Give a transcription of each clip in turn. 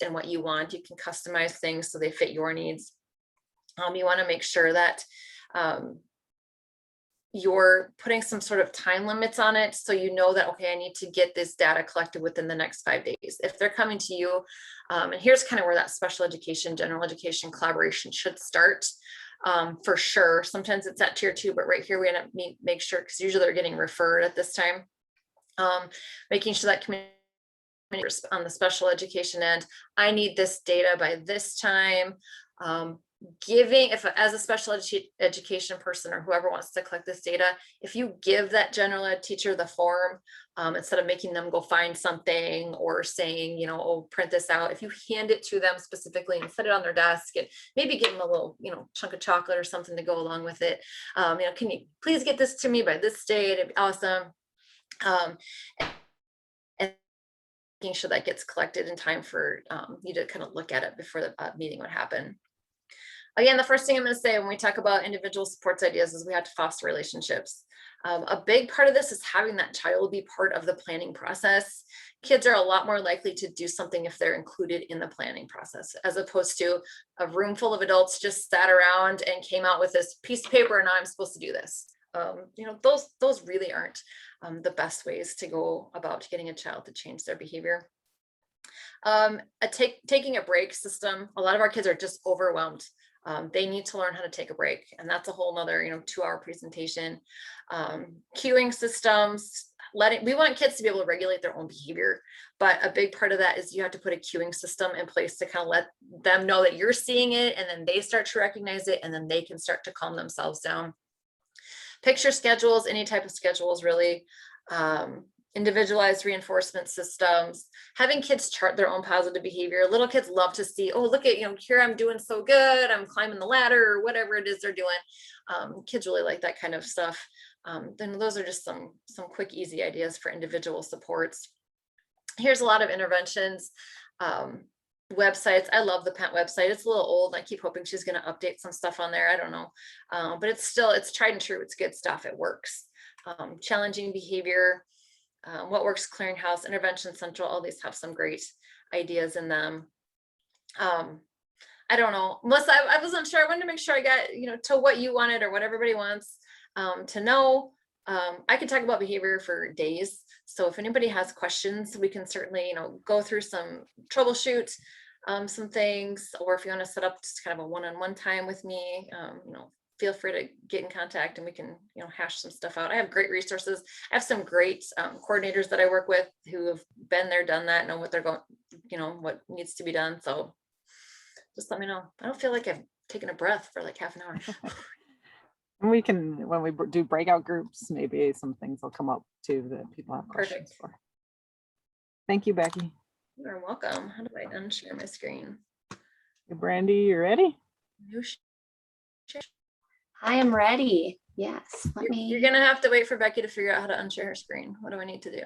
and what you want. You can customize things so they fit your needs. You want to make sure that you're putting some sort of time limits on it, so you know that, okay, I need to get this data collected within the next 5 days. If they're coming to you, and here's kind of where that special education, general education collaboration should start. For sure, sometimes it's at tier 2, but right here we end up make sure, because usually they're getting referred at this time, making sure that community on the special education end, I need this data by this time. Giving, if as a special education person or whoever wants to collect this data, if you give that general ed teacher the form, instead of making them go find something or saying, you know, oh, print this out, if you hand it to them specifically and set it on their desk, and maybe give them a little, you know, chunk of chocolate or something to go along with it. You know, can you please get this to me by this date? It'd be awesome. And making sure that gets collected in time for you to kind of look at it before the meeting would happen. Again, the first thing I'm going to say when we talk about individual supports ideas is we have to foster relationships. A big part of this is having that child be part of the planning process. Kids are a lot more likely to do something if they're included in the planning process, as opposed to a room full of adults just sat around and came out with this piece of paper and now I'm supposed to do this. You know, those really aren't the best ways to go about getting a child to change their behavior. Taking a break system. A lot of our kids are just overwhelmed. They need to learn how to take a break, and that's a whole nother, you know, 2-hour presentation. Cueing systems, we want kids to be able to regulate their own behavior, but a big part of that is you have to put a cueing system in place to kind of let them know that you're seeing it, and then they start to recognize it, and then they can start to calm themselves down. Picture schedules, any type of schedules really. Individualized reinforcement systems, having kids chart their own positive behavior. Little kids love to see, oh, look at, you know, here I'm doing so good, I'm climbing the ladder, or whatever it is they're doing. Kids really like that kind of stuff. Then those are just some quick, easy ideas for individual supports. Here's a lot of interventions. Websites. I love the Pent website. It's a little old. I keep hoping she's going to update some stuff on there. I don't know. But it's tried and true. It's good stuff. It works. Challenging behavior. What Works Clearinghouse, Intervention Central, all these have some great ideas in them. I don't know, Melissa, I wasn't sure. I wanted to make sure I got, you know, to what you wanted or what everybody wants to know. I could talk about behavior for days. So if anybody has questions, we can certainly, you know, go through some troubleshoot some things, or if you want to set up just kind of a one-on-one time with me, you know, feel free to get in contact and we can, you know, hash some stuff out. I have great resources. I have some great coordinators that I work with who have been there, done that, know what they're going, you know, what needs to be done. So just let me know. I don't feel like I've taken a breath for like half an hour. And we can, when we do breakout groups, maybe some things will come up too that people have questions for. Thank you, Becky. You're welcome. How do I unshare my screen? Hey, Brandy, you ready? I am ready. Yes. You're going to have to wait for Becky to figure out how to unshare her screen. What do I need to do?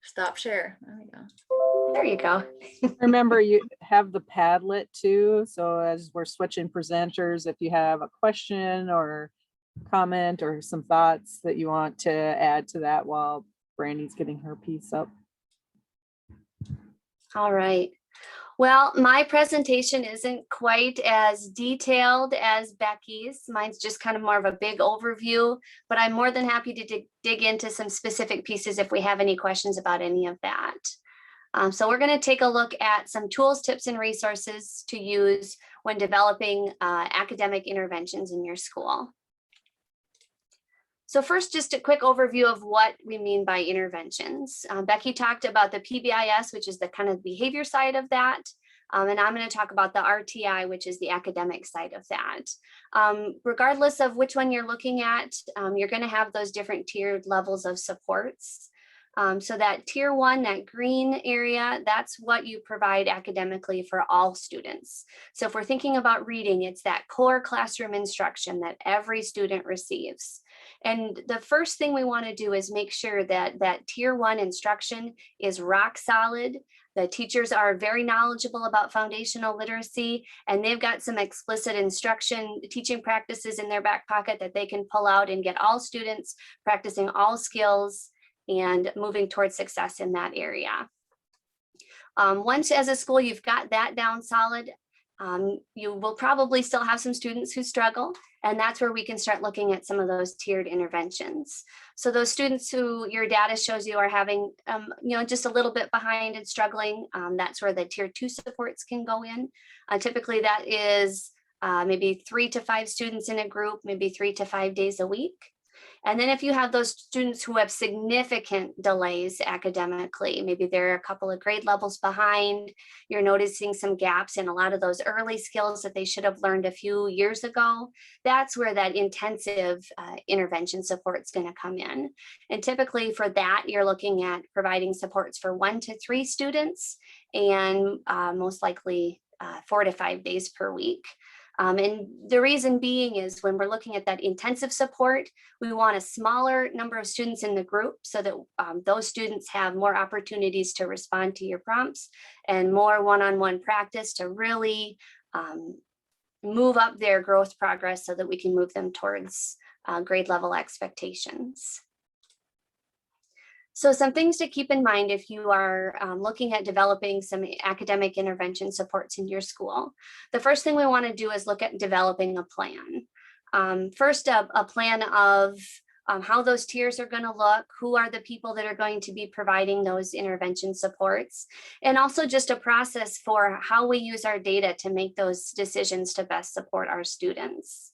Stop share. There we go. There you go. Remember, you have the Padlet too. So as we're switching presenters, if you have a question or comment or some thoughts that you want to add to that while Brandy's getting her piece up. All right. Well, my presentation isn't quite as detailed as Becky's. Mine's just kind of more of a big overview, but I'm more than happy to dig into some specific pieces if we have any questions about any of that. So we're going to take a look at some tools, tips, and resources to use when developing academic interventions in your school. So first, just a quick overview of what we mean by interventions. Becky talked about the PBIS, which is the kind of behavior side of that. And I'm going to talk about the RTI, which is the academic side of that. Regardless of which one you're looking at, you're going to have those different tiered levels of supports. So that tier 1, that green area, that's what you provide academically for all students. So if we're thinking about reading, it's that core classroom instruction that every student receives. And the first thing we want to do is make sure that that tier 1 instruction is rock solid. The teachers are very knowledgeable about foundational literacy, and they've got some explicit instruction teaching practices in their back pocket that they can pull out and get all students practicing all skills and moving towards success in that area. Once as a school you've got that down solid, you will probably still have some students who struggle, and that's where we can start looking at some of those tiered interventions. So those students who your data shows you are having, just a little bit behind and struggling, that's where the tier 2 supports can go in. Typically that is maybe 3 to 5 students in a group, maybe 3 to 5 days a week. And then if you have those students who have significant delays academically, maybe they're a couple of grade levels behind, you're noticing some gaps in a lot of those early skills that they should have learned a few years ago, that's where that intensive intervention support is going to come in. And typically for that, you're looking at providing supports for 1 to 3 students and most likely 4 to 5 days per week. And the reason being is when we're looking at that intensive support, we want a smaller number of students in the group so that those students have more opportunities to respond to your prompts and more one-on-one practice to really move up their growth progress so that we can move them towards grade level expectations. So some things to keep in mind if you are looking at developing some academic intervention supports in your school. The first thing we want to do is look at developing a plan. First, a plan of how those tiers are going to look, who are the people that are going to be providing those intervention supports, and also just a process for how we use our data to make those decisions to best support our students.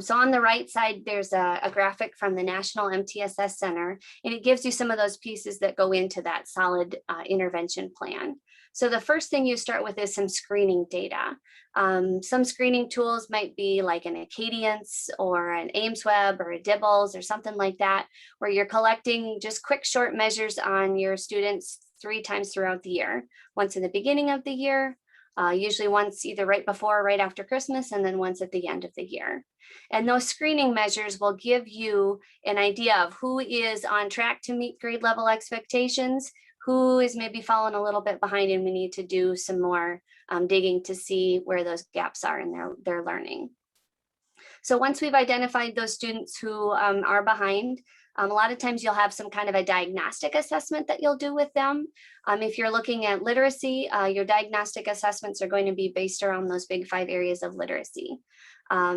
So on the right side, there's a graphic from the National MTSS Center, and it gives you some of those pieces that go into that solid intervention plan. So the first thing you start with is some screening data. Some screening tools might be like an Acadience or an AimsWeb or a Dibbles or something like that, where you're collecting just quick short measures on your students 3 times throughout the year. Once in the beginning of the year, usually once either right before or right after Christmas, and then once at the end of the year. And those screening measures will give you an idea of who is on track to meet grade level expectations, who is maybe falling a little bit behind, and we need to do some more digging to see where those gaps are in their learning. So once we've identified those students who are behind, a lot of times you'll have some kind of a diagnostic assessment that you'll do with them. If you're looking at literacy, your diagnostic assessments are going to be based around those big 5 areas of literacy.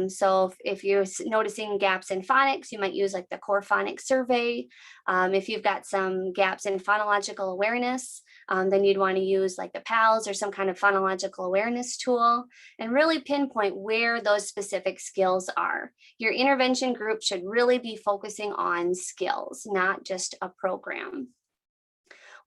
So if you're noticing gaps in phonics, you might use like the core phonics survey. If you've got some gaps in phonological awareness, then you'd want to use like the PALS or some kind of phonological awareness tool and really pinpoint where those specific skills are. Your intervention group should really be focusing on skills, not just a program.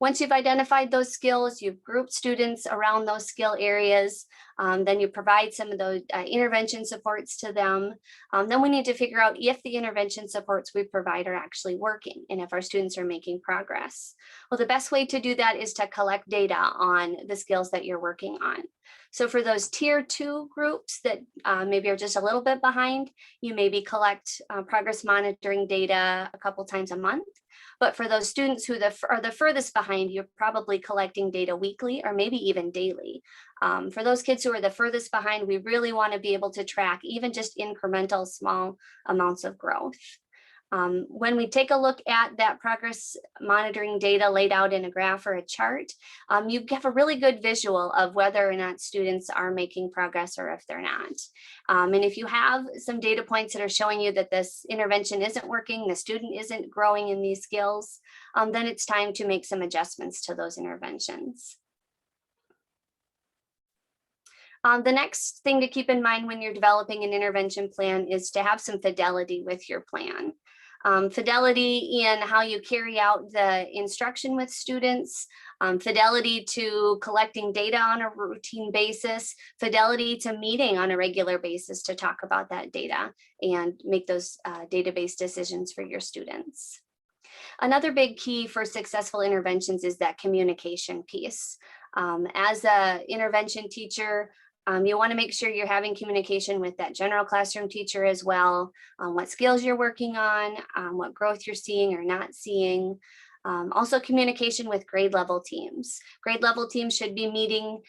Once you've identified those skills, you've grouped students around those skill areas, then you provide some of those intervention supports to them. Then we need to figure out if the intervention supports we provide are actually working and if our students are making progress. Well, the best way to do that is to collect data on the skills that you're working on. So for those tier 2 groups that maybe are just a little bit behind, you maybe collect progress monitoring data a couple times a month. But for those students who are the furthest behind, you're probably collecting data weekly or maybe even daily. For those kids who are the furthest behind, we really want to be able to track even just incremental small amounts of growth. When we take a look at that progress monitoring data laid out in a graph or a chart, you have a really good visual of whether or not students are making progress or if they're not. And if you have some data points that are showing you that this intervention isn't working, the student isn't growing in these skills, then it's time to make some adjustments to those interventions. The next thing to keep in mind when you're developing an intervention plan is to have some fidelity with your plan. Fidelity in how you carry out the instruction with students, fidelity to collecting data on a routine basis, fidelity to meeting on a regular basis to talk about that data and make those database decisions for your students. Another big key for successful interventions is that communication piece. As an intervention teacher, you want to make sure you're having communication with that general classroom teacher as well, what skills you're working on, what growth you're seeing or not seeing. Also communication with grade level teams. Grade level teams should be meeting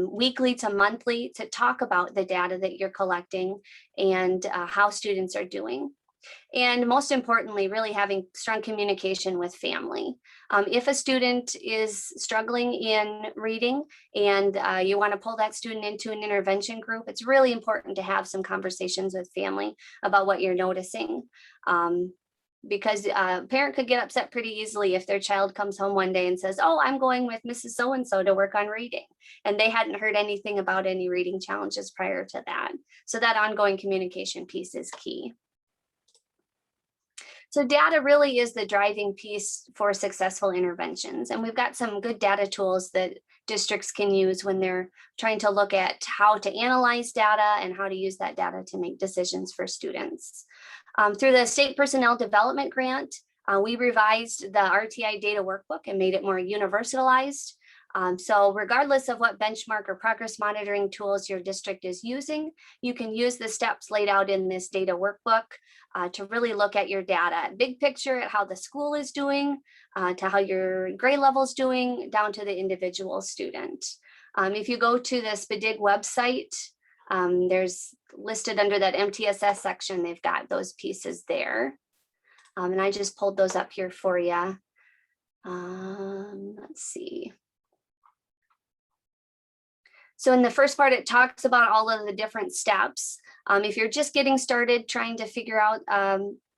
weekly to monthly to talk about the data that you're collecting and how students are doing. And most importantly, really having strong communication with family. If a student is struggling in reading and you want to pull that student into an intervention group, it's really important to have some conversations with family about what you're noticing. Because a parent could get upset pretty easily if their child comes home one day and says, oh, I'm going with Mrs. So-and-so to work on reading. And they hadn't heard anything about any reading challenges prior to that. So that ongoing communication piece is key. So data really is the driving piece for successful interventions. And we've got some good data tools that districts can use when they're trying to look at how to analyze data and how to use that data to make decisions for students. Through the State Personnel Development Grant, we revised the RTI data workbook and made it more universalized. So regardless of what benchmark or progress monitoring tools your district is using, you can use the steps laid out in this data workbook to really look at your data, big picture at how the school is doing, to how your grade level is doing, down to the individual student. If you go to the SPDIG website, there's listed under that MTSS section, they've got those pieces there. And I just pulled those up here for you. Let's see. So in the first part, it talks about all of the different steps. If you're just getting started trying to figure out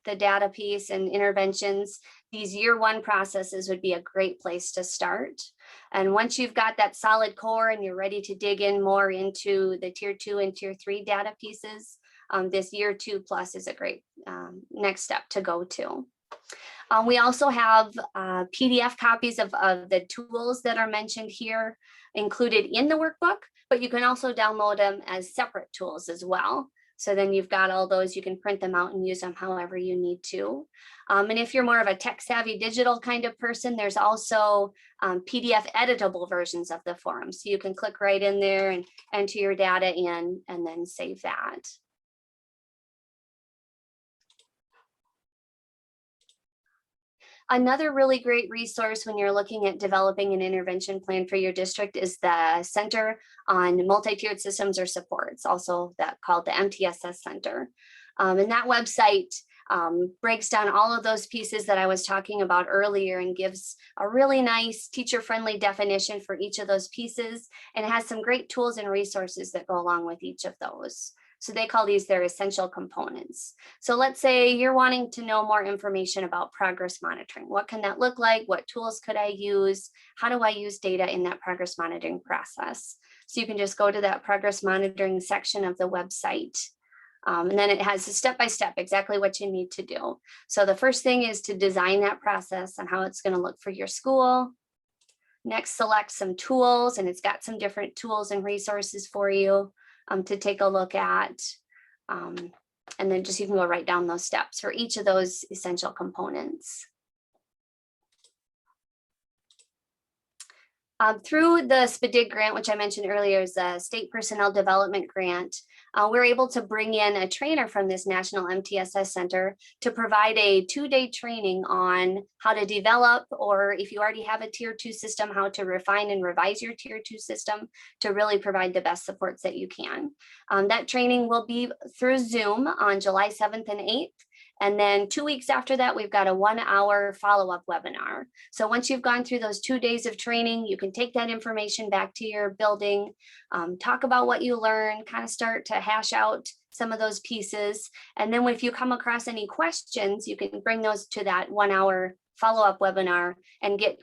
the data piece and interventions, these year one processes would be a great place to start. And once you've got that solid core and you're ready to dig in more into the tier 2 and tier 3 data pieces, this year 2 plus is a great next step to go to. We also have PDF copies of the tools that are mentioned here included in the workbook, but you can also download them as separate tools as well. So then you've got all those, you can print them out and use them however you need to. And if you're more of a tech savvy digital kind of person, there's also PDF editable versions of the form. So you can click right in there and enter your data in and then save that. Another really great resource when you're looking at developing an intervention plan for your district is the Center on Multi-Tiered Systems or Supports, also called the MTSS Center. And that website breaks down all of those pieces that I was talking about earlier and gives a really nice teacher-friendly definition for each of those pieces. And it has some great tools and resources that go along with each of those. So they call these their essential components. So let's say you're wanting to know more information about progress monitoring. What can that look like? What tools could I use? How do I use data in that progress monitoring process? So you can just go to that progress monitoring section of the website. And then it has a step-by-step exactly what you need to do. So the first thing is to design that process and how it's going to look for your school. Next, select some tools, and it's got some different tools and resources for you to take a look at. And then just you can go right down those steps for each of those essential components. Through the SPDIG grant, which I mentioned earlier is a State Personnel Development Grant, we're able to bring in a trainer from this National MTSS Center to provide a 2-day training on how to develop, or if you already have a tier 2 system, how to refine and revise your tier 2 system to really provide the best supports that you can. That training will be through Zoom on July 7th and 8th. And then 2 weeks after that, we've got a 1-hour follow-up webinar. So once you've gone through those 2 days of training, you can take that information back to your building, talk about what you learned, kind of start to hash out some of those pieces. And then if you come across any questions, you can bring those to that 1-hour follow-up webinar and get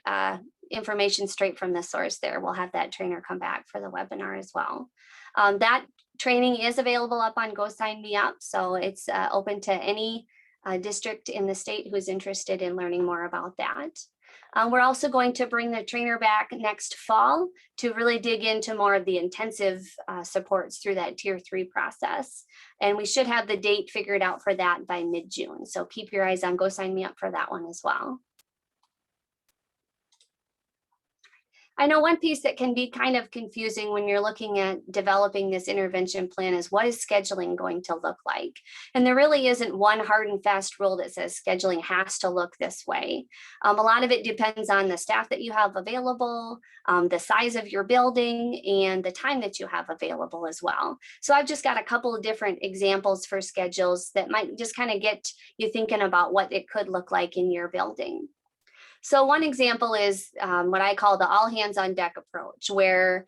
information straight from the source there. We'll have that trainer come back for the webinar as well. That training is available up on Go Sign Me Up. So it's open to any district in the state who's interested in learning more about that. We're also going to bring the trainer back next fall to really dig into more of the intensive supports through that tier 3 process. And we should have the date figured out for that by mid-June. So keep your eyes on Go Sign Me Up for that one as well. I know one piece that can be kind of confusing when you're looking at developing this intervention plan is what is scheduling going to look like? And there really isn't one hard and fast rule that says scheduling has to look this way. A lot of it depends on the staff that you have available, the size of your building, and the time that you have available as well. So I've just got a couple of different examples for schedules that might just kind of get you thinking about what it could look like in your building. So one example is what I call the all hands on deck approach, where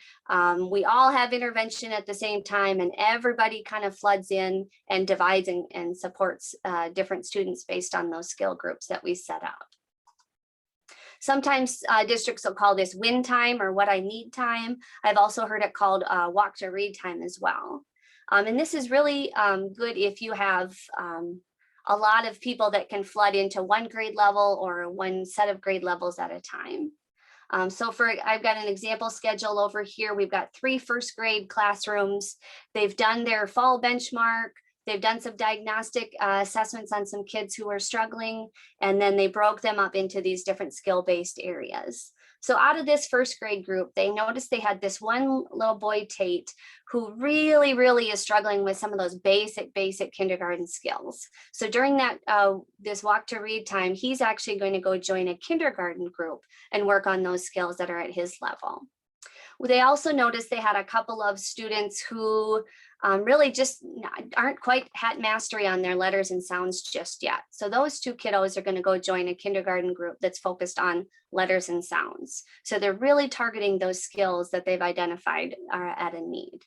we all have intervention at the same time and everybody kind of floods in and divides and supports different students based on those skill groups that we set up. Sometimes districts will call this win time or what I need time. I've also heard it called walk to read time as well. And this is really good if you have a lot of people that can flood into one grade level or one set of grade levels at a time. I've got an example schedule over here. We've got 3 first grade classrooms. They've done their fall benchmark. They've done some diagnostic assessments on some kids who are struggling, and then they broke them up into these different skill-based areas. So out of this first grade group, they noticed they had this one little boy, Tate, who really, really is struggling with some of those basic kindergarten skills. So during that this walk to read time, he's actually going to go join a kindergarten group and work on those skills that are at his level. They also noticed they had a couple of students who really just aren't quite had mastery on their letters and sounds just yet. So those 2 kiddos are going to go join a kindergarten group that's focused on letters and sounds. So they're really targeting those skills that they've identified are at a need.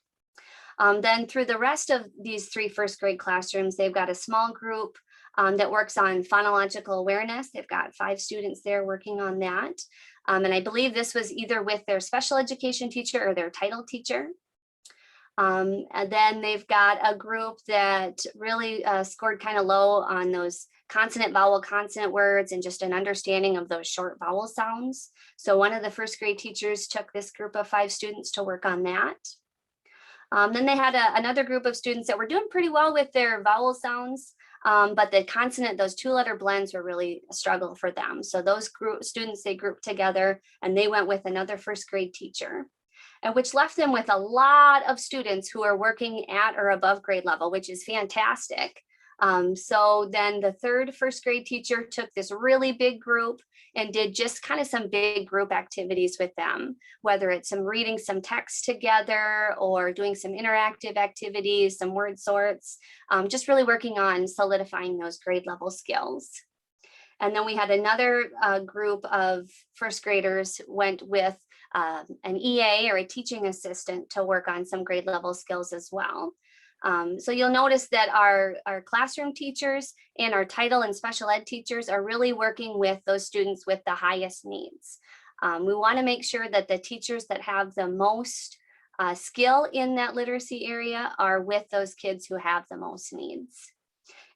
Then through the rest of these 3 first grade classrooms, they've got a small group that works on phonological awareness. They've got 5 students there working on that. And I believe this was either with their special education teacher or their title teacher. And then they've got a group that really scored kind of low on those consonant, vowel, consonant words and just an understanding of those short vowel sounds. So one of the first grade teachers took this group of 5 students to work on that. Then they had another group of students that were doing pretty well with their vowel sounds, but the consonant, those 2-letter blends were really a struggle for them. So those students, they grouped together and they went with another first grade teacher, and which left them with a lot of students who are working at or above grade level, which is fantastic. So then the 3rd first grade teacher took this really big group and did just kind of some big group activities with them, whether it's some reading some text together or doing some interactive activities, some word sorts, just really working on solidifying those grade level skills. And then we had another group of first graders went with an EA or a teaching assistant to work on some grade level skills as well. So you'll notice that our classroom teachers and our title and special ed teachers are really working with those students with the highest needs. We want to make sure that the teachers that have the most skill in that literacy area are with those kids who have the most needs.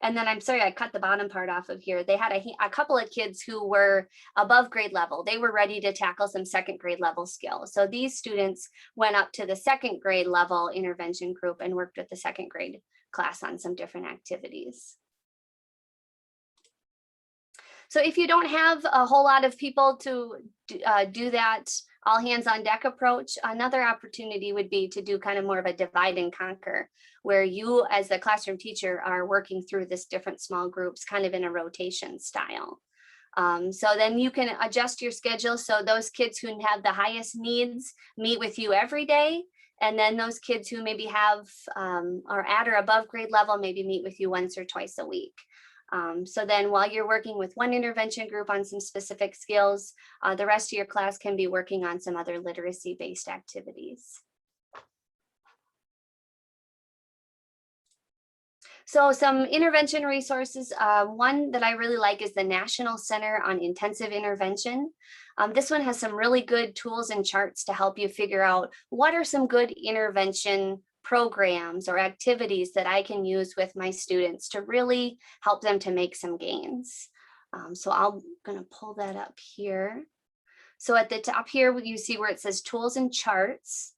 And then I'm sorry, I cut the bottom part off of here. They had a couple of kids who were above grade level. They were ready to tackle some 2nd grade level skills. So these students went up to the 2nd grade level intervention group and worked with the 2nd grade class on some different activities. So if you don't have a whole lot of people to do that all hands on deck approach, another opportunity would be to do kind of more of a divide and conquer, where you as the classroom teacher are working through this different small groups kind of in a rotation style. So then you can adjust your schedule. So those kids who have the highest needs meet with you every day. And then those kids who maybe have are at or above grade level maybe meet with you once or twice a week. So then while you're working with one intervention group on some specific skills, the rest of your class can be working on some other literacy-based activities. So some intervention resources, one that I really like is the National Center on Intensive Intervention. This one has some really good tools and charts to help you figure out what are some good intervention programs or activities that I can use with my students to really help them to make some gains. So I'm going to pull that up here. So at the top here, you see where it says tools and charts.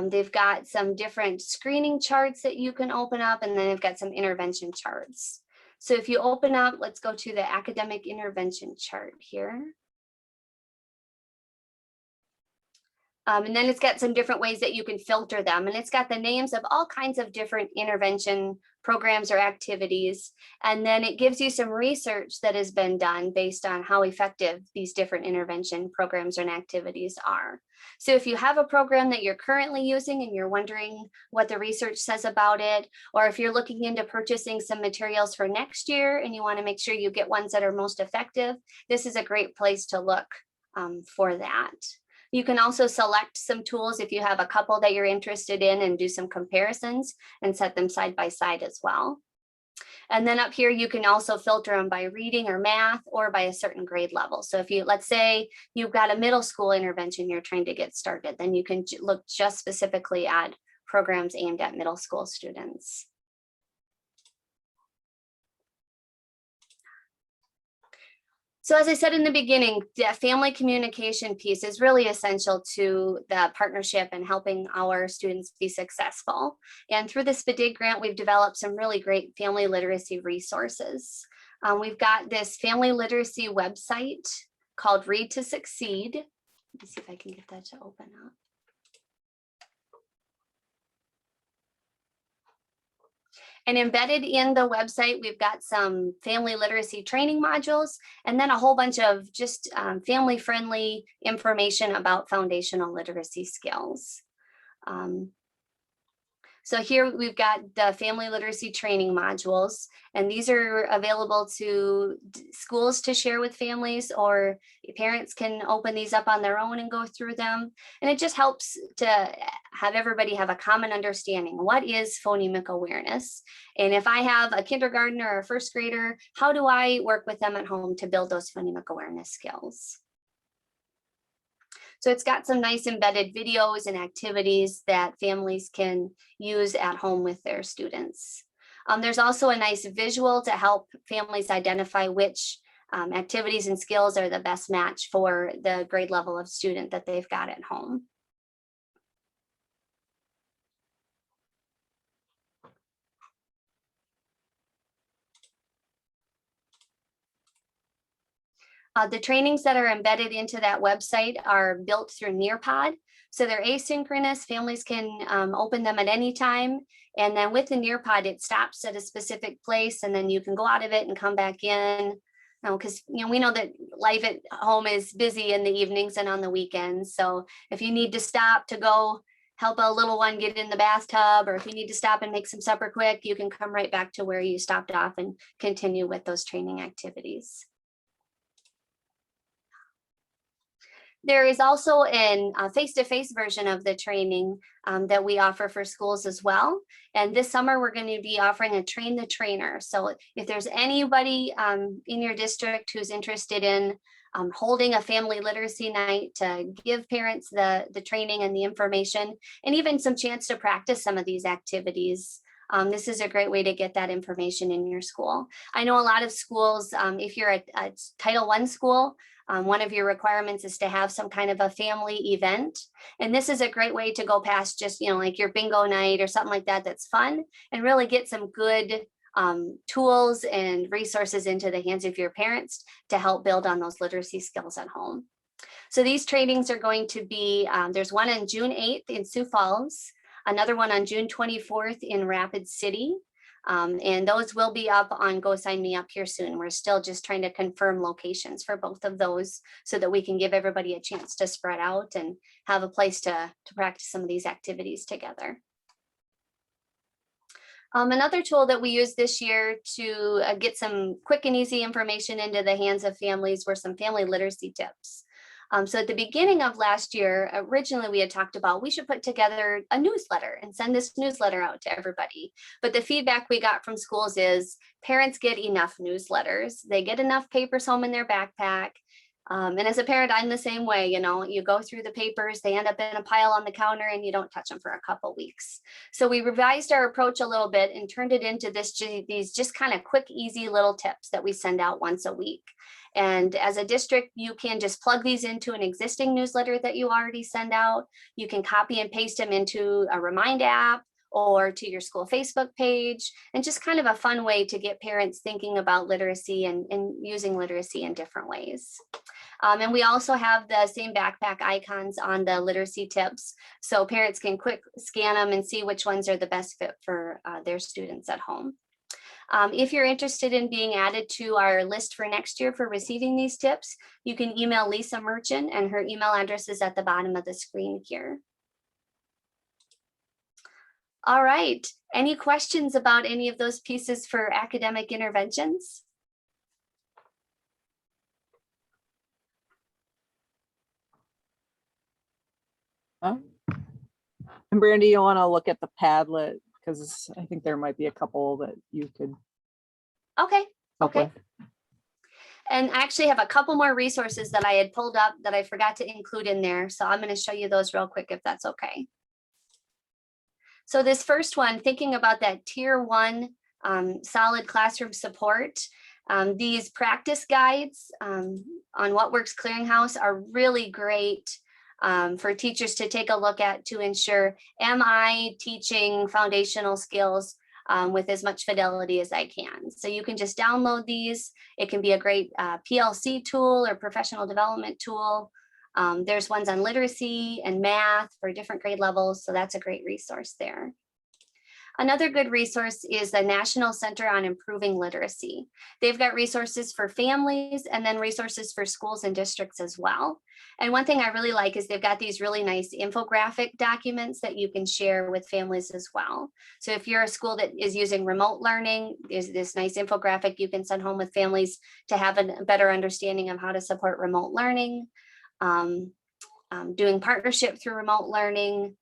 They've got some different screening charts that you can open up, and then they've got some intervention charts. So if you open up, let's go to the academic intervention chart here. And then it's got some different ways that you can filter them. And it's got the names of all kinds of different intervention programs or activities. And then it gives you some research that has been done based on how effective these different intervention programs and activities are. So if you have a program that you're currently using and you're wondering what the research says about it, or if you're looking into purchasing some materials for next year and you want to make sure you get ones that are most effective, this is a great place to look for that. You can also select some tools if you have a couple that you're interested in and do some comparisons and set them side by side as well. And then up here, you can also filter them by reading or math or by a certain grade level. So if you, let's say you've got a middle school intervention you're trying to get started, then you can look just specifically at programs aimed at middle school students. So as I said in the beginning, the family communication piece is really essential to the partnership and helping our students be successful. And through the SPDIG grant, we've developed some really great family literacy resources. We've got this family literacy website called Read to Succeed. Let me see if I can get that to open up. And embedded in the website, we've got some family literacy training modules, and then a whole bunch of just family-friendly information about foundational literacy skills. So here we've got the family literacy training modules, and these are available to schools to share with families, or parents can open these up on their own and go through them. And it just helps to have everybody have a common understanding. What is phonemic awareness? And if I have a kindergartner or a first grader, how do I work with them at home to build those phonemic awareness skills? So it's got some nice embedded videos and activities that families can use at home with their students. There's also a nice visual to help families identify which activities and skills are the best match for the grade level of student that they've got at home. The trainings that are embedded into that website are built through Nearpod. So they're asynchronous. Families can open them at any time. And then with the Nearpod, it stops at a specific place, and then you can go out of it and come back in. Because we know that life at home is busy in the evenings and on the weekends. So if you need to stop to go help a little one get in the bathtub, or if you need to stop and make some supper quick, you can come right back to where you stopped off and continue with those training activities. There is also a face-to-face version of the training that we offer for schools as well. And this summer, we're going to be offering a Train the Trainer. So if there's anybody in your district who's interested in holding a family literacy night to give parents the training and the information, and even some chance to practice some of these activities, this is a great way to get that information in your school. I know a lot of schools, if you're a Title I school, one of your requirements is to have some kind of a family event. And this is a great way to go past just, like your bingo night or something like that that's fun, and really get some good tools and resources into the hands of your parents to help build on those literacy skills at home. So these trainings are going to be, there's one on June 8th in Sioux Falls, another one on June 24th in Rapid City. And those will be up on Go Sign Me Up here soon. We're still just trying to confirm locations for both of those so that we can give everybody a chance to spread out and have a place to practice some of these activities together. Another tool that we used this year to get some quick and easy information into the hands of families were some family literacy tips. So at the beginning of last year, originally we had talked about we should put together a newsletter and send this newsletter out to everybody. But the feedback we got from schools is parents get enough newsletters. They get enough papers home in their backpack. And as a parent, I'm the same way. You go through the papers, they end up in a pile on the counter and you don't touch them for a couple weeks. So we revised our approach a little bit and turned it into these just kind of quick, easy little tips that we send out once a week. And as a district, you can just plug these into an existing newsletter that you already send out. You can copy and paste them into a Remind app, or to your school Facebook page, and just kind of a fun way to get parents thinking about literacy and using literacy in different ways. And we also have the same backpack icons on the literacy tips, so parents can quick scan them and see which ones are the best fit for their students at home. If you're interested in being added to our list for next year for receiving these tips, you can email Lisa Merchant, and her email address is at the bottom of the screen here. All right, any questions about any of those pieces for academic interventions? And Brandy, you want to look at the Padlet, because I think there might be a couple that you could Okay. help Okay. with. And I actually have a couple more resources that I had pulled up that I forgot to include in there. So I'm going to show you those real quick if that's okay. So this first one, thinking about that tier 1 solid classroom support, these practice guides on What Works Clearinghouse are really great for teachers to take a look at to ensure, am I teaching foundational skills with as much fidelity as I can? So you can just download these. It can be a great PLC tool or professional development tool. There's ones on literacy and math for different grade levels, so that's a great resource there. Another good resource is the National Center on Improving Literacy. They've got resources for families and then resources for schools and districts as well. And one thing I really like is they've got these really nice infographic documents that you can share with families as well. So if you're a school that is using remote learning, there's this nice infographic you can send home with families to have a better understanding of how to support remote learning, doing partnership through remote learning.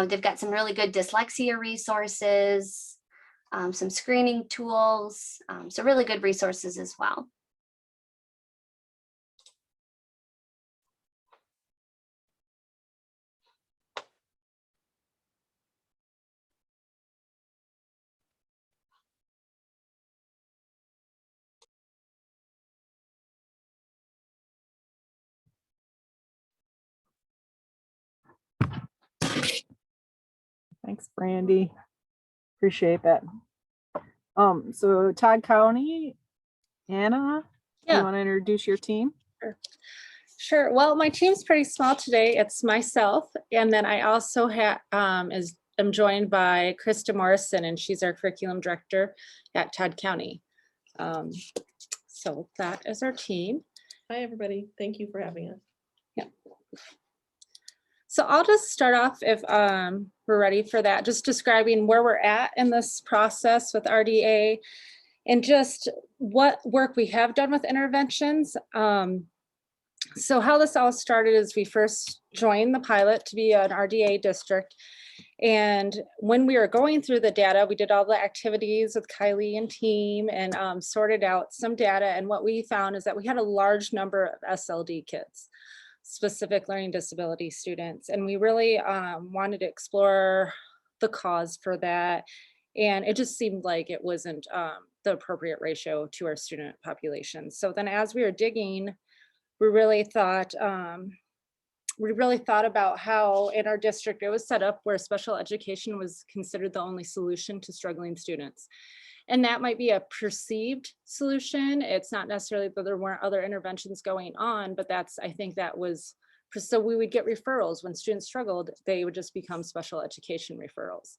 They've got some really good dyslexia resources, some screening tools, so really good resources as well. Thanks, Brandy. Appreciate that. So Todd County, Anna, you want to introduce your team? Sure. Well, my team's pretty small today. It's myself, and then I also am joined by Krista Morrison, and she's our curriculum director at Todd County. So that is our team. Hi, everybody. Thank you for having us. Yeah. So I'll just start off, if we're ready for that, just describing where we're at in this process with RDA and just what work we have done with interventions. So how this all started is we first joined the pilot to be an RDA district. And when we were going through the data, we did all the activities with Kylie and team and sorted out some data. And what we found is that we had a large number of SLD kids, specific learning disability students. And we really wanted to explore the cause for that. And it just seemed like it wasn't the appropriate ratio to our student population. So then as we were digging, we really thought about how in our district it was set up where special education was considered the only solution to struggling students. And that might be a perceived solution. It's not necessarily that there weren't other interventions going on, but I think that was, so we would get referrals when students struggled, they would just become special education referrals.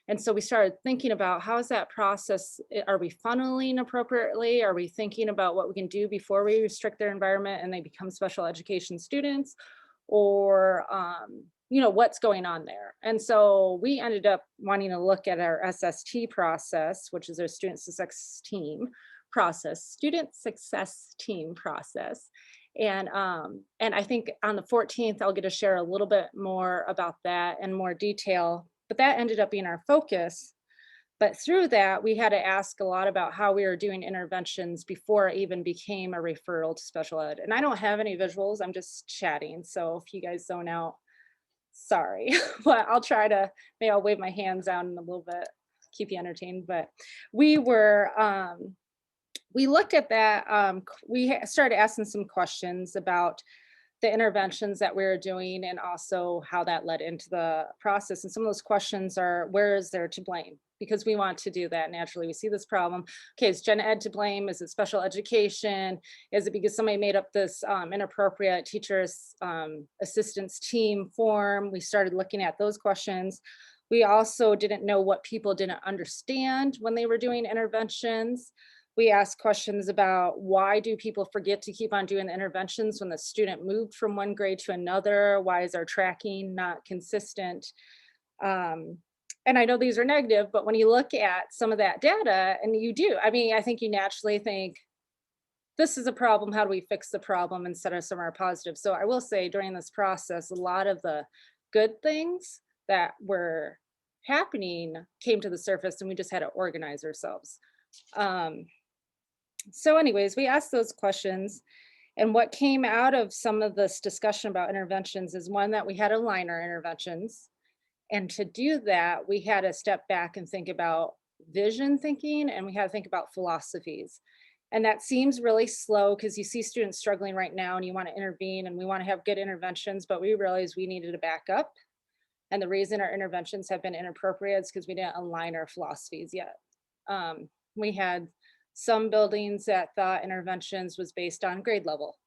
And so we started thinking about how is that process, are we funneling appropriately? Are we thinking about what we can do before we restrict their environment and they become special education students? Or, what's going on there? And so we ended up wanting to look at our SST process, which is our student success team process. And I think on the 14th, I'll get to share a little bit more about that in more detail, but that ended up being our focus. But through that, we had to ask a lot about how we were doing interventions before it even became a referral to special ed. And I don't have any visuals, I'm just chatting. So if you guys zone out, sorry, but I'll try to, maybe I'll wave my hands down in a little bit, keep you entertained. But we looked at that, we started asking some questions about the interventions that we were doing and also how that led into the process. And some of those questions are, where is there to blame? Because we want to do that naturally. We see this problem. Okay, is gen ed to blame? Is it special education? Is it because somebody made up this inappropriate teachers assistance team form? We started looking at those questions. We also didn't know what people didn't understand when they were doing interventions. We asked questions about why do people forget to keep on doing the interventions when the student moved from one grade to another? Why is our tracking not consistent? And I know these are negative, but when you look at some of that data, and you do, I mean, I think you naturally think, this is a problem, how do we fix the problem instead of some of our positives? So I will say during this process, a lot of the good things that were happening came to the surface and we just had to organize ourselves. So anyways, we asked those questions, and what came out of some of this discussion about interventions is one, that we had to align our interventions. And to do that, we had to step back and think about vision thinking, and we had to think about philosophies. And that seems really slow because you see students struggling right now and you want to intervene and we want to have good interventions, but we realized we needed to back up. And the reason our interventions have been inappropriate is because we didn't align our philosophies yet. We had some buildings that thought interventions was based on grade level.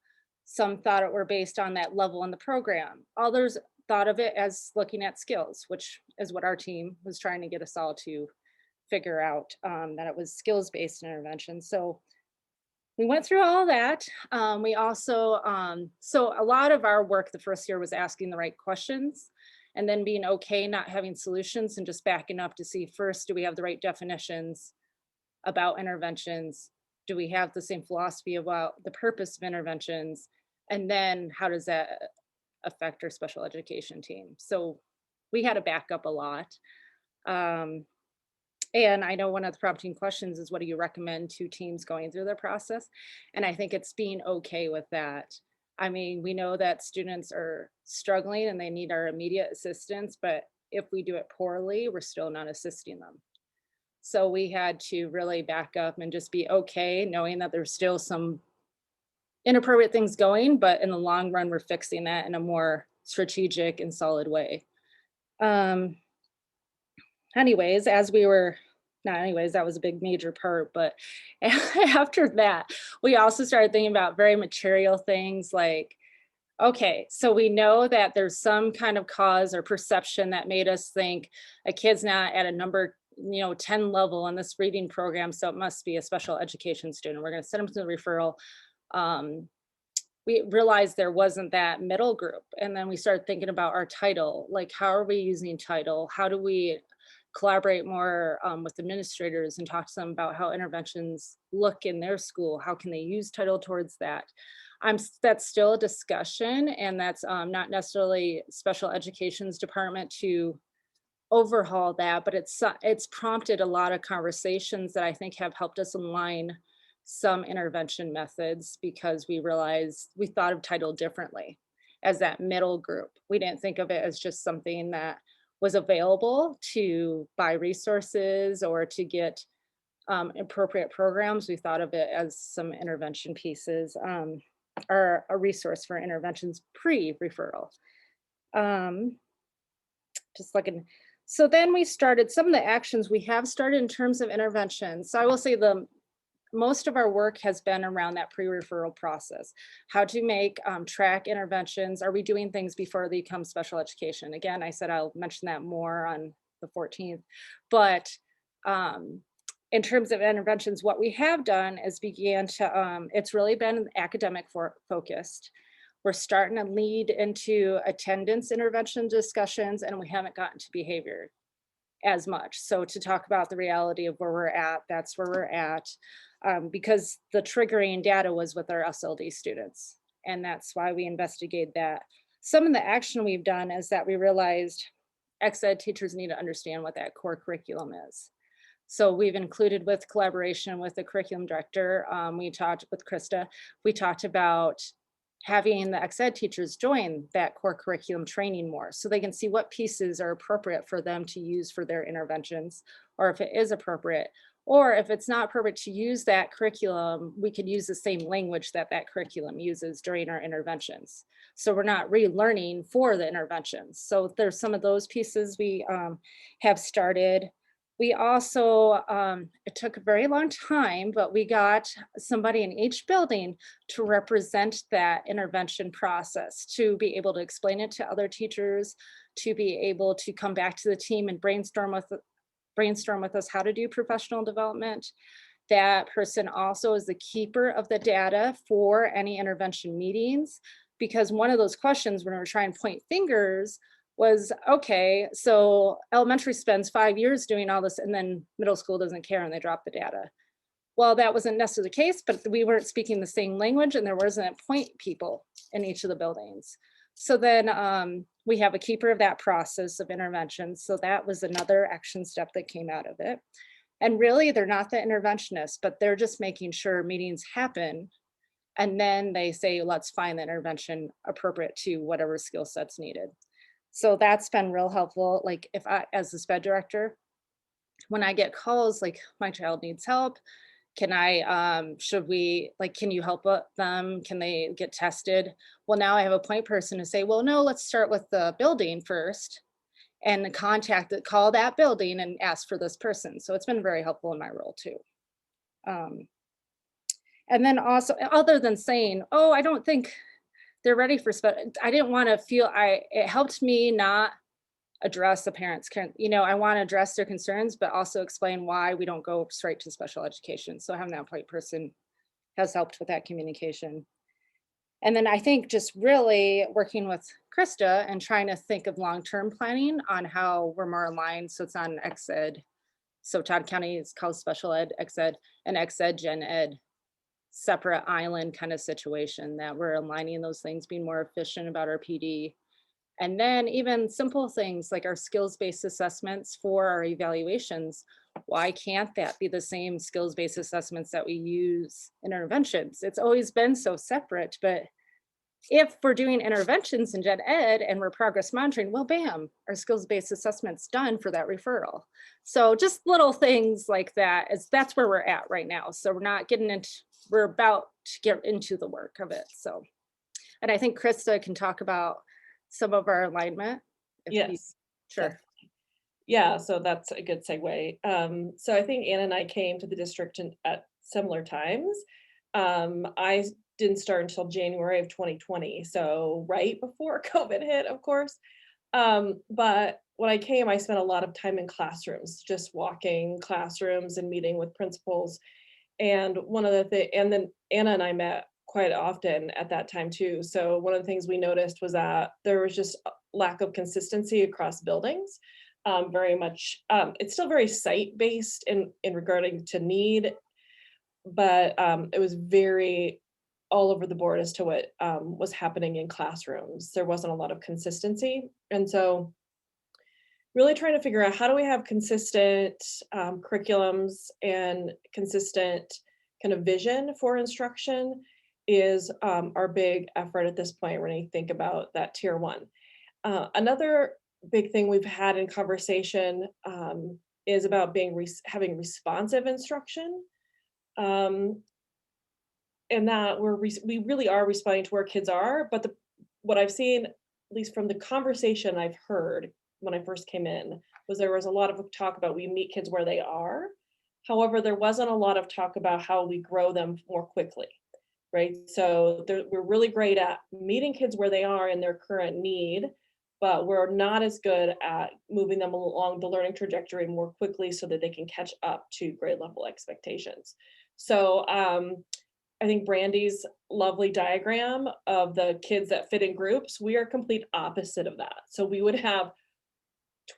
Some thought it were based on that level in the program. Others thought of it as looking at skills, which is what our team was trying to get us all to figure out, that it was skills-based intervention. So we went through all that. We also, so a lot of our work the first year was asking the right questions and then being okay not having solutions and just backing up to see, first, do we have the right definitions about interventions? Do we have the same philosophy about the purpose of interventions? And then how does that affect our special education team? So we had to back up a lot. And I know one of the prompting questions is, what do you recommend to teams going through their process? And I think it's being okay with that. I mean, we know that students are struggling and they need our immediate assistance, but if we do it poorly, we're still not assisting them. So we had to really back up and just be okay, knowing that there's still some inappropriate things going, but in the long run, we're fixing that in a more strategic and solid way. Anyways, as we were, not anyways, that was a big major part, but after that, we also started thinking about very material things like, okay, so we know that there's some kind of cause or perception that made us think a kid's not at a number 10 level in this reading program, so it must be a special education student. We're going to send them to the referral. We realized there wasn't that middle group. And then we started thinking about our title, like how are we using title? How do we collaborate more with administrators and talk to them about how interventions look in their school? How can they use title towards that? That's still a discussion, and that's not necessarily special education's department to overhaul that, but it's prompted a lot of conversations that I think have helped us align some intervention methods, because we realized we thought of title differently as that middle group. We didn't think of it as just something that was available to buy resources or to get appropriate programs. We thought of it as some intervention pieces, or a resource for interventions pre-referral. Just looking. So then we started some of the actions we have started in terms of intervention. So I will say most of our work has been around that pre-referral process. How to make track interventions. Are we doing things before they become special education? Again, I said I'll mention that more on the 14th. But in terms of interventions, what we have done is began to, it's really been academic focused. We're starting to lead into attendance intervention discussions, and we haven't gotten to behavior as much. So to talk about the reality of where we're at, that's where we're at, because the triggering data was with our SLD students. And that's why we investigate that. Some of the action we've done is that we realized ex-ed teachers need to understand what that core curriculum is. So we've included, with collaboration with the curriculum director, we talked with Krista, we talked about having the ex ed teachers join that core curriculum training more so they can see what pieces are appropriate for them to use for their interventions, or if it is appropriate, or if it's not appropriate to use that curriculum, we could use the same language that that curriculum uses during our interventions. So we're not relearning for the interventions. So there's some of those pieces we have started. We also, it took a very long time, but we got somebody in each building to represent that intervention process, to be able to explain it to other teachers, to be able to come back to the team and brainstorm with us how to do professional development. That person also is the keeper of the data for any intervention meetings, because one of those questions when we were trying to point fingers was, okay, so elementary spends 5 years doing all this and then middle school doesn't care and they drop the data. Well, that wasn't necessarily the case, but we weren't speaking the same language and there wasn't point people in each of the buildings. So then we have a keeper of that process of intervention. So that was another action step that came out of it. And really, they're not the interventionists, but they're just making sure meetings happen. And then they say, let's find the intervention appropriate to whatever skill sets needed. So that's been real helpful. Like if I, as the SPED director, when I get calls like my child needs help, can I, should we, like, can you help them? Can they get tested? Well, now I have a point person to say, well, no, let's start with the building first and call that building and ask for this person. So it's been very helpful in my role too. And then also, other than saying, oh, I don't think they're ready for I didn't want to feel, it helped me not address the parents I want to address their concerns, but also explain why we don't go straight to special education. So having that point person has helped with that communication. And then I think just really working with Krista and trying to think of long-term planning on how we're more aligned. So it's on ex ed. So Todd County is called special ed, ex ed, and ex ed, gen ed, separate island kind of situation, that we're aligning those things, being more efficient about our PD. And then even simple things like our skills-based assessments for our evaluations. Why can't that be the same skills-based assessments that we use in interventions? It's always been so separate, but if we're doing interventions in gen ed and we're progress monitoring, well, bam, our skills-based assessment's done for that referral. So just little things like that, that's where we're at right now. So we're not getting into, we're about to get into the work of it. So, and I think Krista can talk about some of our alignment. Yes. Sure. Yeah, so that's a good segue. So I think Anna and I came to the district at similar times. I didn't start until January of 2020, so right before COVID hit, of course. But when I came, I spent a lot of time in classrooms, just walking classrooms and meeting with principals. And one of the things, and then Anna and I met quite often at that time too. So one of the things we noticed was that there was just a lack of consistency across buildings. Very much, it's still very site-based in regarding to need, but it was very all over the board as to what was happening in classrooms. There wasn't a lot of consistency. And so really trying to figure out how do we have consistent curriculums and consistent kind of vision for instruction is our big effort at this point when you think about that tier one. Another big thing we've had in conversation is about having responsive instruction. And that we really are responding to where kids are, but what I've seen, at least from the conversation I've heard when I first came in, was there was a lot of talk about we meet kids where they are. However, there wasn't a lot of talk about how we grow them more quickly, right? So we're really great at meeting kids where they are in their current need, but we're not as good at moving them along the learning trajectory more quickly so that they can catch up to grade level expectations. So I think Brandy's lovely diagram of the kids that fit in groups, we are complete opposite of that. So we would have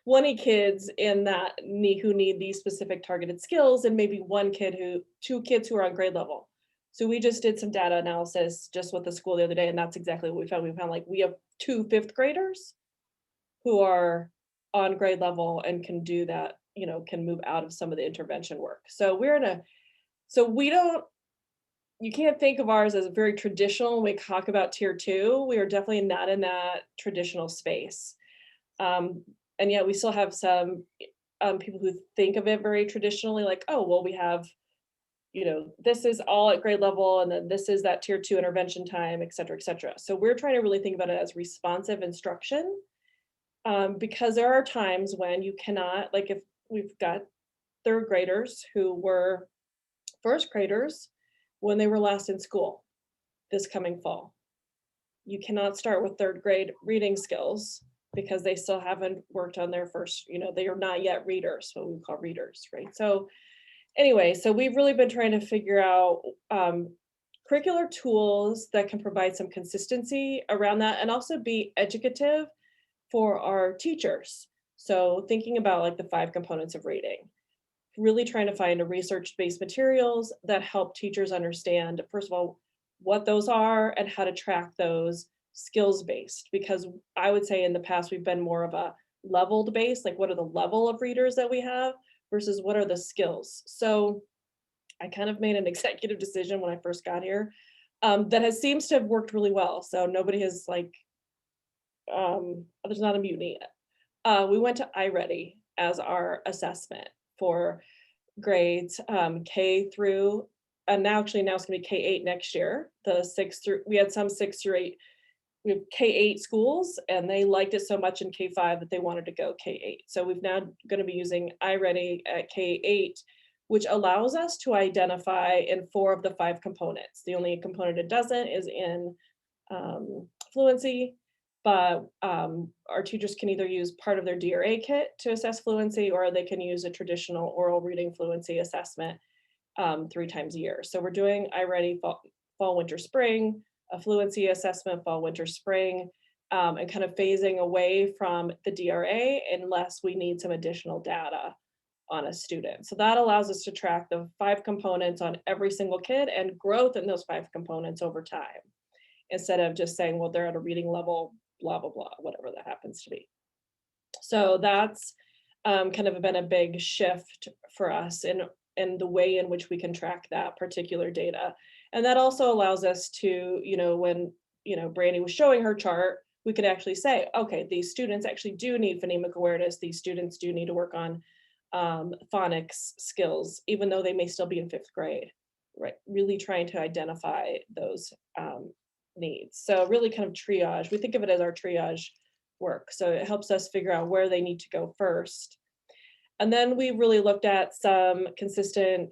20 kids in that who need these specific targeted skills, and maybe two kids who are on grade level. So we just did some data analysis just with the school the other day, and that's exactly what we found. We found like we have 2 5th graders who are on grade level and can do that, can move out of some of the intervention work. So we don't you can't think of ours as very traditional when we talk about tier 2. We are definitely not in that traditional space. And yet we still have some people who think of it very traditionally, like, oh, well, we have, this is all at grade level, and then this is that tier 2 intervention time, et cetera, et cetera. So we're trying to really think about it as responsive instruction, because there are times when you cannot, like if we've got third graders who were first graders when they were last in school this coming fall. You cannot start with third grade reading skills because they still haven't worked on their first, they are not yet readers, what we call readers, right? So anyway, so we've really been trying to figure out curricular tools that can provide some consistency around that and also be educative for our teachers. So thinking about like the 5 components of reading, really trying to find a research-based materials that help teachers understand, first of all, what those are and how to track those skills-based. Because I would say in the past, we've been more of a leveled base, like what are the level of readers that we have versus what are the skills. So I kind of made an executive decision when I first got here that seems to have worked really well. So nobody has like, there's not a mutiny yet. We went to iReady as our assessment for grades K through, and now it's gonna be K8 next year. We had some 6 through 8. We have K8 schools, and they liked it so much in K5 that they wanted to go K8. So we've now gonna be using iReady at K8, which allows us to identify in 4 of the 5 components. The only component it doesn't is in fluency, but our teachers can either use part of their DRA kit to assess fluency, or they can use a traditional oral reading fluency assessment 3 times a year. So we're doing iReady fall, winter, spring, a fluency assessment fall, winter, spring, and kind of phasing away from the DRA unless we need some additional data on a student. So that allows us to track the 5 components on every single kid and growth in those 5 components over time, instead of just saying, well, they're at a reading level, blah, blah, blah, whatever that happens to be. So that's kind of been a big shift for us in the way in which we can track that particular data. And that also allows us to, when, Brandy was showing her chart, we could actually say, okay, these students actually do need phonemic awareness. These students do need to work on phonics skills, even though they may still be in 5th grade, right? Really trying to identify those needs. So really kind of triage. We think of it as our triage work. So it helps us figure out where they need to go first. And then we really looked at some consistent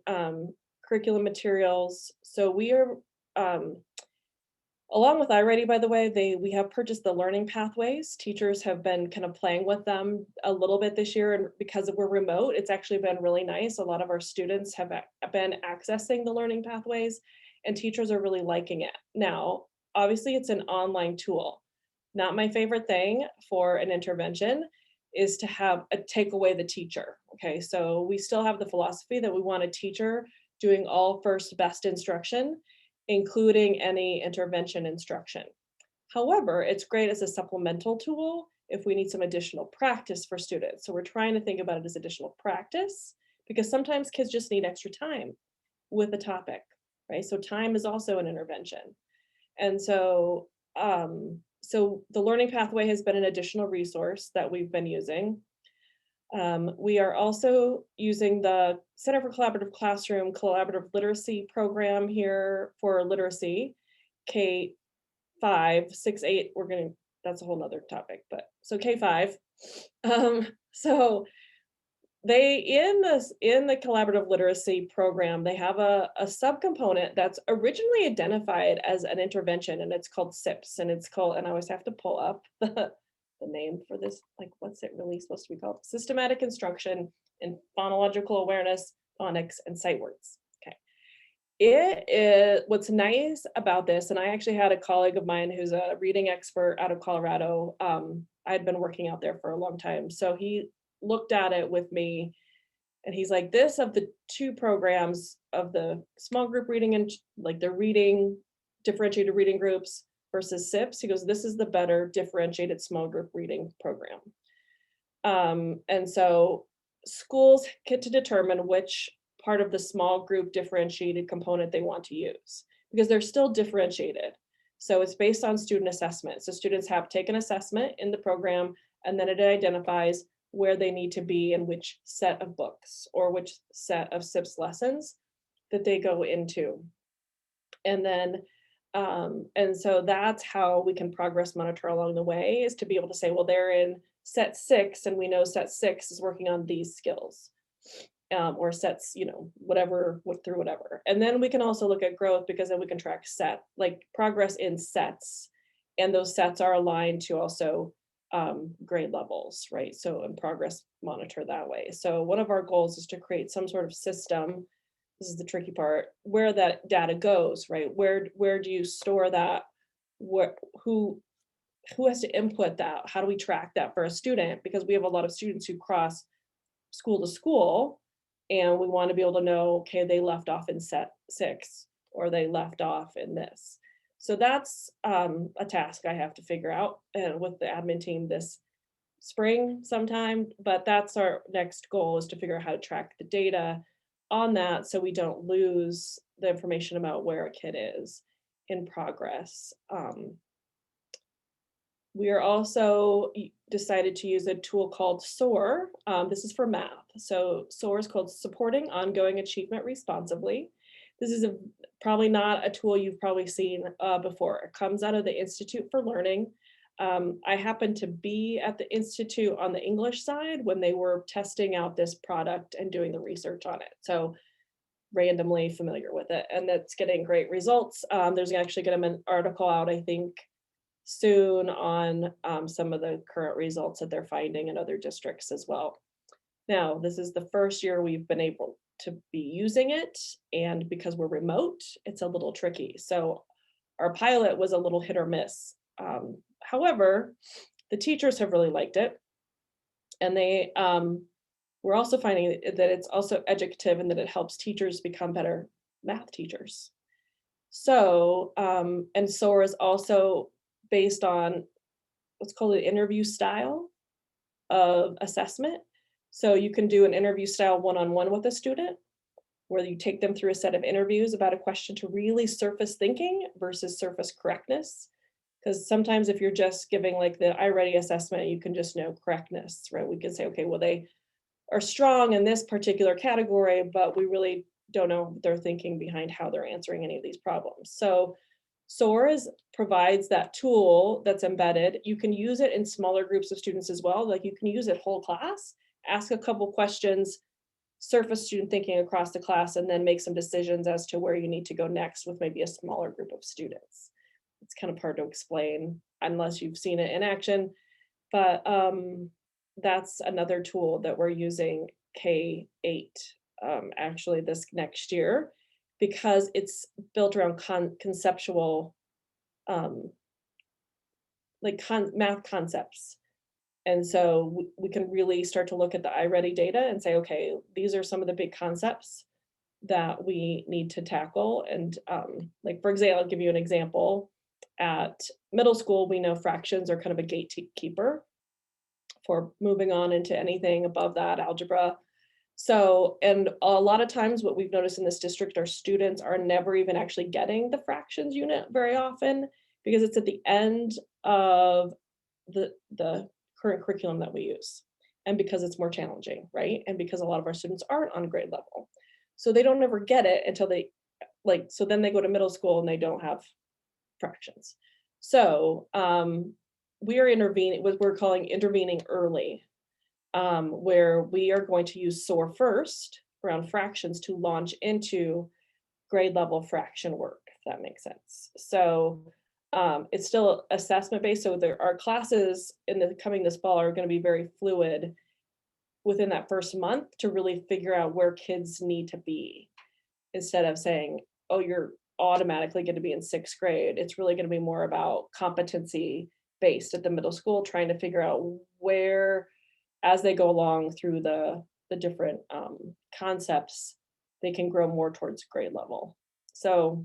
curriculum materials. So we are, along with iReady, by the way, we have purchased the learning pathways. Teachers have been kind of playing with them a little bit this year, and because we're remote, it's actually been really nice. A lot of our students have been accessing the learning pathways, and teachers are really liking it. Now, obviously, it's an online tool. Not my favorite thing for an intervention is to take away the teacher. Okay, so we still have the philosophy that we want a teacher doing all first best instruction, including any intervention instruction. However, it's great as a supplemental tool if we need some additional practice for students. So we're trying to think about it as additional practice, because sometimes kids just need extra time with a topic, right? So time is also an intervention. And so, so the learning pathway has been an additional resource that we've been using. We are also using the Center for Collaborative Classroom Collaborative Literacy program here for literacy, K5, 6, 8, that's a whole nother topic, but so K5. So they, in the collaborative literacy program, they have a subcomponent that's originally identified as an intervention, and it's called SIPS, and I always have to pull up the name for this, like what's it really supposed to be called? Systematic Instruction in Phonological Awareness, Phonics, and Sight Words. Okay. What's nice about this, and I actually had a colleague of mine who's a reading expert out of Colorado. I'd been working out there for a long time. So he looked at it with me, and he's like, this of the 2 programs of the small group reading and like the reading, differentiated reading groups versus SIPS, he goes, this is the better differentiated small group reading program. And so schools get to determine which part of the small group differentiated component they want to use, because they're still differentiated. So it's based on student assessment. So students have taken assessment in the program, and then it identifies where they need to be in which set of books or which set of SIPS lessons that they go into. And then, and so that's how we can progress monitor along the way, is to be able to say, well, they're in set 6 and we know set 6 is working on these skills. Or sets, whatever, through whatever. And then we can also look at growth, because then we can track progress in sets. And those sets are aligned to also grade levels, right? So and progress monitor that way. So one of our goals is to create some sort of system. This is the tricky part, where that data goes, right? Where do you store that? Who has to input that? How do we track that for a student? Because we have a lot of students who cross school to school, and we want to be able to know, okay, they left off in set 6 or they left off in this. So that's a task I have to figure out with the admin team this spring sometime, but that's our next goal, is to figure out how to track the data on that so we don't lose the information about where a kid is in progress. We are also decided to use a tool called SOAR. This is for math. So SOAR is called Supporting Ongoing Achievement Responsibly. This is probably not a tool you've probably seen before. It comes out of the Institute for Learning. I happened to be at the Institute on the English side when they were testing out this product and doing the research on it. So randomly familiar with it, and that's getting great results. There's actually going to be an article out, I think, soon on some of the current results that they're finding in other districts as well. Now, this is the first year we've been able to be using it, and because we're remote, it's a little tricky. So our pilot was a little hit or miss. However, the teachers have really liked it, and we're also finding that it's also educative and that it helps teachers become better math teachers. So, and SOAR is also based on what's called an interview style of assessment. So you can do an interview style one-on-one with a student, where you take them through a set of interviews about a question to really surface thinking versus surface correctness. Because sometimes if you're just giving like the iReady assessment, you can just know correctness, right? We can say, okay, well, they are strong in this particular category, but we really don't know their thinking behind how they're answering any of these problems. So SOAR provides that tool that's embedded. You can use it in smaller groups of students as well. Like you can use it whole class, ask a couple questions, surface student thinking across the class, and then make some decisions as to where you need to go next with maybe a smaller group of students. It's kind of hard to explain unless you've seen it in action, but that's another tool that we're using K-8 actually this next year, because it's built around conceptual math concepts. And so we can really start to look at the iReady data and say, okay, these are some of the big concepts that we need to tackle. And like, for example, I'll give you an example. At middle school, we know fractions are kind of a gatekeeper for moving on into anything above that, algebra. So, and a lot of times what we've noticed in this district, our students are never even actually getting the fractions unit very often, because it's at the end of the current curriculum that we use. And because it's more challenging, right? And because a lot of our students aren't on grade level. So they don't ever get it until they, so then they go to middle school and they don't have fractions. So we are intervening, what we're calling intervening early, where we are going to use SOAR first around fractions to launch into grade level fraction work, if that makes sense. So it's still assessment based. So our classes coming this fall are going to be very fluid within that first month to really figure out where kids need to be, instead of saying, oh, you're automatically going to be in 6th grade. It's really going to be more about competency based at the middle school, trying to figure out where, as they go along through the different concepts, they can grow more towards grade level. So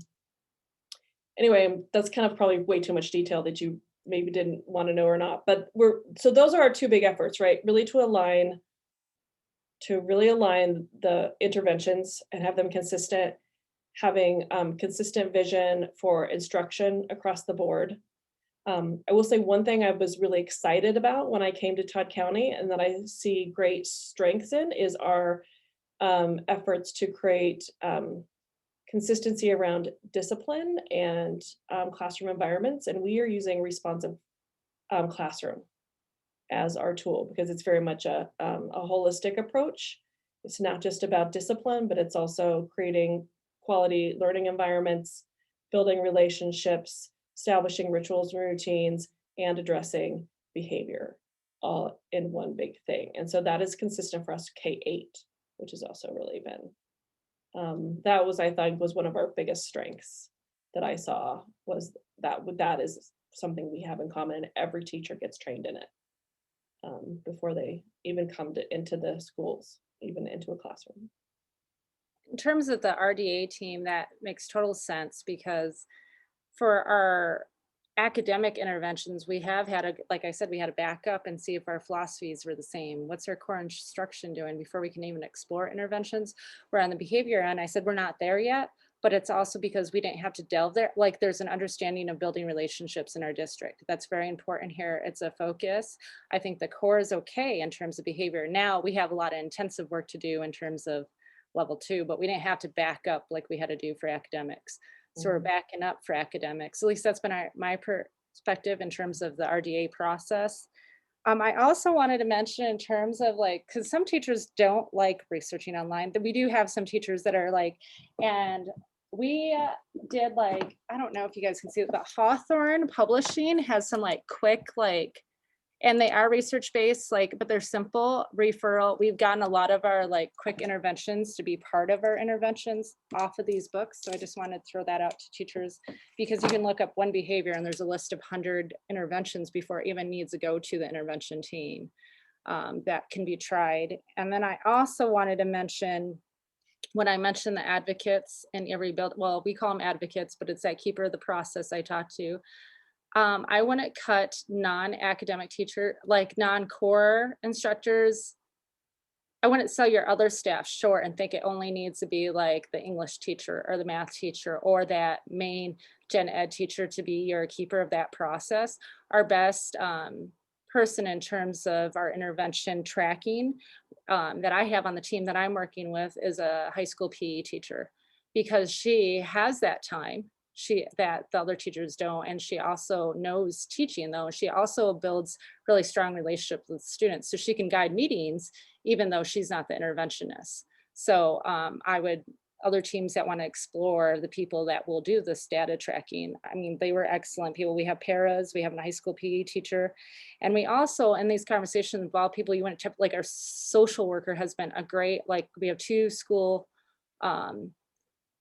anyway, that's kind of probably way too much detail that you maybe didn't want to know or not, but so those are our two big efforts, right? Really to really align the interventions and have them consistent, having consistent vision for instruction across the board. I will say one thing I was really excited about when I came to Todd County and that I see great strengths in is our efforts to create consistency around discipline and classroom environments. And we are using responsive classroom as our tool because it's very much a holistic approach. It's not just about discipline, but it's also creating quality learning environments, building relationships, establishing rituals and routines, and addressing behavior all in one big thing. And so that is consistent for us K-8, which has also really been, that was, I thought, was one of our biggest strengths that I saw was that is something we have in common. Every teacher gets trained in it before they even come into the schools, even into a classroom. In terms of the RDA team, that makes total sense because for our academic interventions, we have had like I said, we had a backup and see if our philosophies were the same. What's our core instruction doing before we can even explore interventions? We're on the behavior end. I said, we're not there yet, but it's also because we didn't have to delve there. Like there's an understanding of building relationships in our district. That's very important here. It's a focus. I think the core is okay in terms of behavior. Now we have a lot of intensive work to do in terms of level 2, but we didn't have to back up like we had to do for academics. So we're backing up for academics. At least that's been my perspective in terms of the RDA process. I also wanted to mention in terms of like, because some teachers don't like researching online, that we do have some teachers that are like, and we did like, I don't know if you guys can see it, but Hawthorne Publishing has some like quick like, and they are research-based, like, but they're simple referral. We've gotten a lot of our like quick interventions to be part of our interventions off of these books. So I just wanted to throw that out to teachers because you can look up one behavior and there's a list of 100 interventions before it even needs to go to the intervention team that can be tried. And then I also wanted to mention, when I mentioned the advocates and every build, well, we call them advocates, but it's that keeper of the process I talked to. I wouldn't cut non-academic teacher, like non-core instructors. I wouldn't sell your other staff short and think it only needs to be like the English teacher or the math teacher or that main gen ed teacher to be your keeper of that process. Our best person in terms of our intervention tracking that I have on the team that I'm working with is a high school PE teacher because she has that time that the other teachers don't. And she also knows teaching though. She also builds really strong relationships with students. So she can guide meetings, even though she's not the interventionist. So other teams that want to explore the people that will do this data tracking. I mean, they were excellent people. We have paras, we have a high school PE teacher. And we also, in these conversations involve people you want to, like our social worker has been a great, like we have 2 school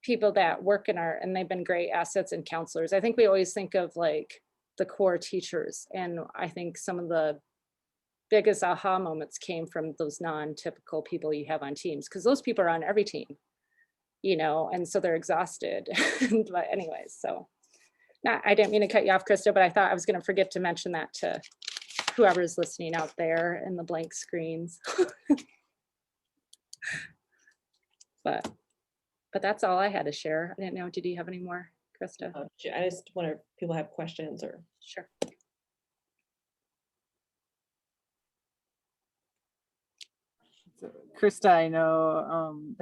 people that work and they've been great assets and counselors. I think we always think of like the core teachers. And I think some of the biggest aha moments came from those non-typical people you have on teams, because those people are on every team, and so they're exhausted. But anyways, so I didn't mean to cut you off, Krista, but I thought I was going to forget to mention that to whoever's listening out there in the blank screens. But that's all I had to share. I didn't know, did you have any more, Krista? I just wonder if people have questions or. Sure. Krista, I know